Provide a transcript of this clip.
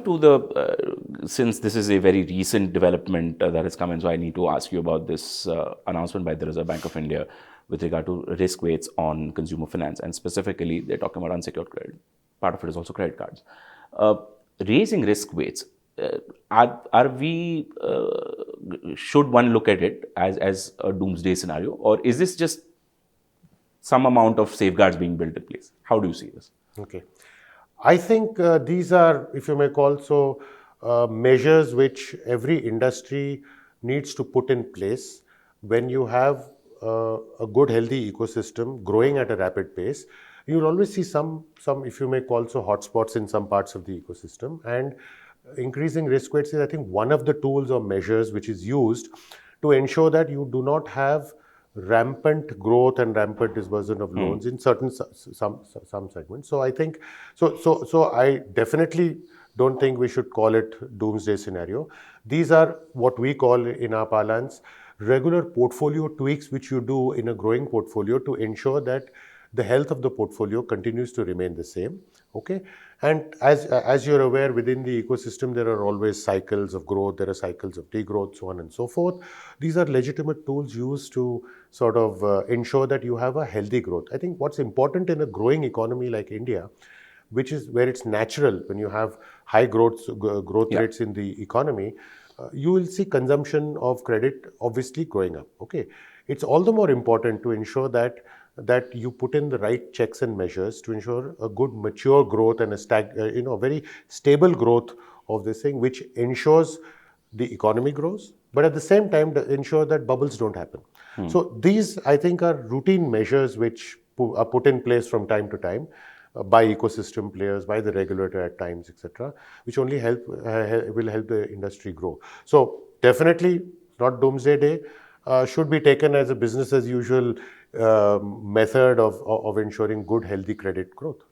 to since this is a very recent development that has come in, so I need to ask you about this announcement by the Reserve Bank of India with regard to risk weights on consumer finance, and specifically they're talking about unsecured credit. Part of it is also credit cards. Raising risk weights, are we, should one look at it as a doomsday scenario, or is this just some amount of safeguards being built in place? How do you see this? Okay. I think these are, if you may call so, measures which every industry needs to put in place when you have a good, healthy ecosystem growing at a rapid pace. You'll always see some, if you may call so, hotspots in some parts of the ecosystem. And increasing risk weights is, I think, one of the tools or measures which is used to ensure that you do not have rampant growth and rampant disbursement of loans in certain some segments. So I think so I definitely don't think we should call it doomsday scenario. These are what we call in our parlance regular portfolio tweaks which you do in a growing portfolio to ensure that the health of the portfolio continues to remain the same. Okay, and as you're aware, within the ecosystem there are always cycles of growth, there are cycles of degrowth, so on and so forth. These are legitimate tools used to sort of ensure that you have a healthy growth. I think what's important in a growing economy like India, which is where it's natural when you have high growth rates in the economy, you will see consumption of credit obviously growing up. Okay, it's all the more important to ensure that you put in the right checks and measures to ensure a good mature growth and a very stable growth of this thing, which ensures the economy grows, but at the same time to ensure that bubbles don't happen. So these, I think, are routine measures which are put in place from time to time by ecosystem players, by the regulator at times, etc., which only will help the industry grow. So definitely not doomsday day. Should be taken as a business as usual method of ensuring good, healthy credit growth.